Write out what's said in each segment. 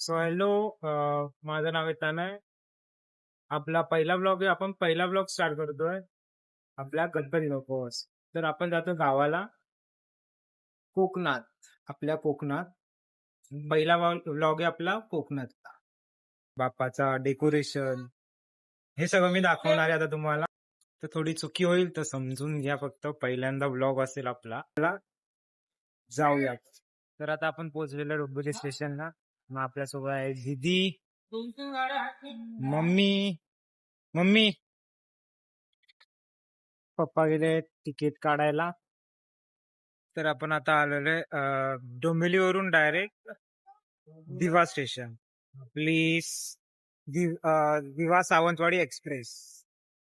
So hello, माझं नाव आहे तनय. आपला पहिला ब्लॉग आहे. आपण पहिला ब्लॉग स्टार्ट करतोय आपल्या गणपती बाप्पापासून. तर आपण जातो गावाला, कोकणात. आपल्या कोकणात पहिला ब्लॉग आहे आपला कोकणातला. बाप्पाचा डेकोरेशन हे सगळं मी दाखवणार आहे आता तुम्हाला. तर थोडी चुकी होईल तर समजून घ्या, फक्त पहिल्यांदा ब्लॉग असेल आपला. जाऊया. तर आता आपण पोहोचलेलो डोंबिवली स्टेशनला. मग आपल्यासोबत आहे दीदी, मम्मी मम्मी पप्पा गेले तिकीट काढायला. तर आपण आता आलेलो आहे डोंबिवलीवरून डायरेक्ट दिवा स्टेशन. प्लीज दिवा सावंतवाडी एक्सप्रेस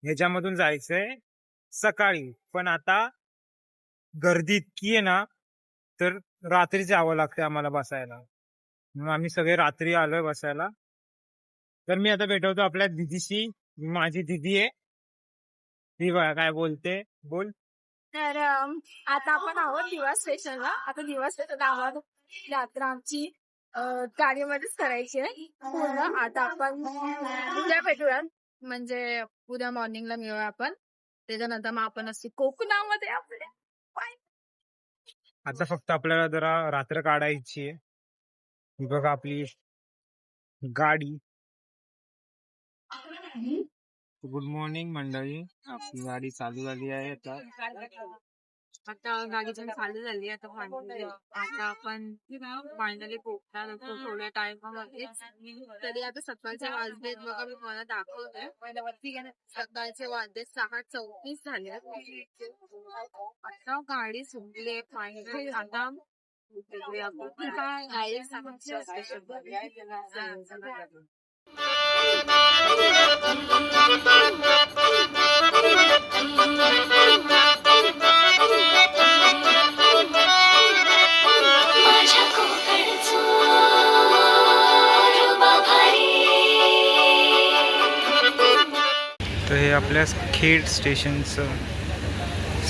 ह्याच्यामधून जायचंय सकाळी. पण आता गर्दी इतकी आहे ना, तर रात्रीच यावं लागतं आम्हाला बसायला. मग आम्ही सगळे रात्री आलोय बसायला. तर मी आता भेटवतो आपल्या दिदीशी. माझी दिदी आहे ती, बघा काय बोलते, बोल. तर आता आपण आहोत दिवा स्टेशनला. आता दिवा स्टेशन आहोत, यात्रा आमची गाडीमध्येच करायची आहे पूर्ण. आता आपण उद्या भेटूया, म्हणजे उद्या मॉर्निंगला मिळूया आपण. त्याच्यानंतर मग आपण असते कोकणामध्ये आपल्या. आता फक्त आपल्याला जरा रात्र काढायची आहे. ही बघा आपली गाडी. गुड मॉर्निंग मंडळी, आपली गाडी चालू झाली आहे आता गाडी पण चालू झाली. आता आपण फायनली पोहोचणार होतो थोड्या टाइममध्ये. तरी आता सकाळचे वाजलेत बघा, मी मला दाखवतोय. सकाळचे वाजले 6:34 झाले. आता गाडी सुटली फायनली. आता तर हे आपल्या खेड स्टेशनचं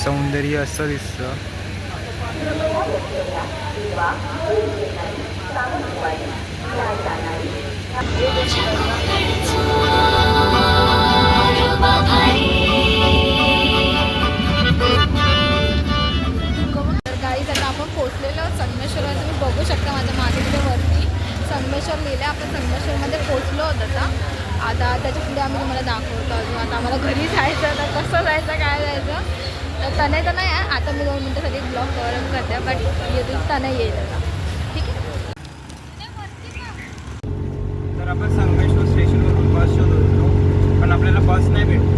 सौंदर्य असं दिसतं. गाईज आता आपण पोहोचलेलो संगमेश्वरमध्ये. तुम्ही बघू शकता माझ्या मागे तिथे वरती संगमेश्वर लिहिलं. आपण संगमेश्वरमध्ये पोहोचलो होतो. आता त्याच्या पुढे आम्ही तुम्हाला दाखवतो अजून. आता आम्हाला घरी जायचं, तर कसं जायचं काय जायचं. तर तनय तर नाही आहे. आता मी 2 मिनिटासाठी ब्लॉग कव्हर करते, बट येथून तनय येईल आता. ठीक आहे. तर आपण संगमेश्वर स्टेशनवरून बस शोधत होतो, पण आपल्याला बस नाही भेटली.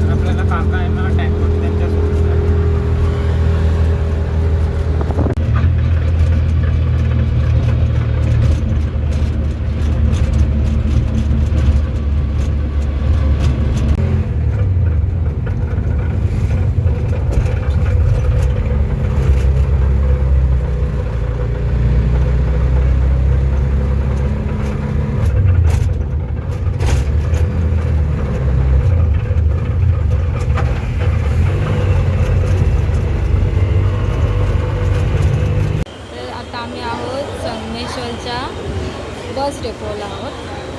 तर आपल्याला काका आहे ना टॅम्पो, त्यांच्यासोबत बस डेपोला आहोत.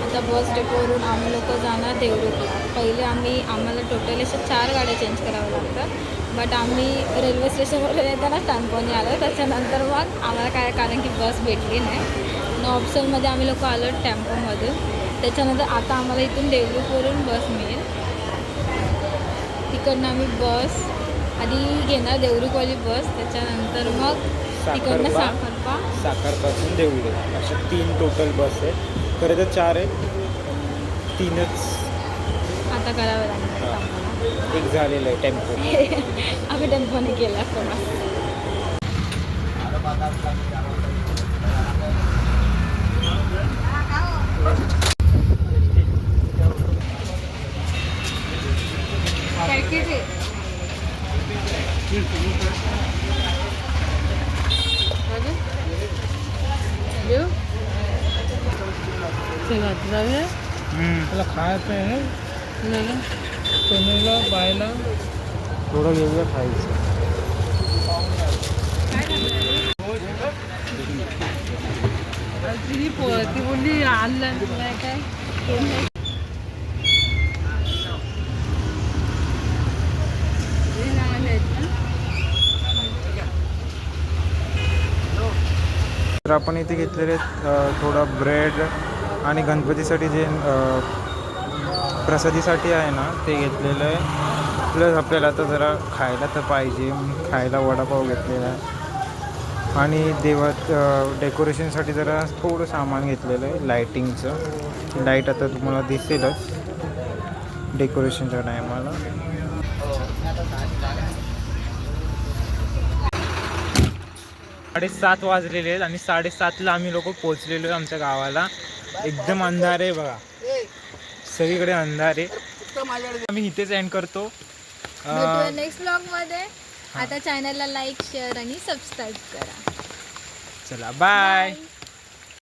आता बस डेपोवरून आम्ही लोक जाणार देवरुखला. पहिले आम्हाला टोटल अशा 4 गाड्या चेंज कराव्या लागतात. बट आम्ही रेल्वे स्टेशनवरून येताना टॅम्पोने आलो. त्याच्यानंतर मग आम्हाला काय, कारण की बस भेटली नाही. न ऑप्शनमध्ये आम्ही लोक आलो टेम्पोमधून. त्याच्यानंतर आता आम्हाला इथून देवरुखवरून बस मिळेल. तिकडनं आम्ही बस आधी घेणार देवरुखवाली बस, त्याच्यानंतर मग तिकडनं साखरपासून देवळी. अशा 3 टोटल बस आहेत. खरं तर 4 आहेत, 3च आता करावं लागणार. एक झालेलं आहे टेम्पो. आम्ही टेम्पोने केला प्रवास. त्याला खायचं आहे सोनेला बायला थोडं घेऊया खायचं. ती बोलली आणलं नाही काय तर आपण इथे घेतलेले थोडा ब्रेड आणि गणपतीसाठी जे प्रसादीसाठी आहे ना ते घेतलेलं आहे. प्लस आपल्याला आता जरा खायला तर पाहिजे, खायला वडापाव घेतलेला आहे. आणि देवात डेकोरेशनसाठी जरा थोडं सामान घेतलेलं आहे लाईटिंगचं. लाईट आता तुम्हाला दिसेलच डेकोरेशनच्या टायमाला. 7:30 वाजलेले आहेत आणि 7:30ला आम्ही लोक पोहोचलेलो आहे आमच्या गावाला. एकदम अंधार आहे बघा, सगळीकडे अंधार आहे. आम्ही इथेच एंड करतो. नेक्स्ट ब्लॉग मध्ये. आता चॅनलला लाईक शेअर आणि सबस्क्राईब करा. चला बाय.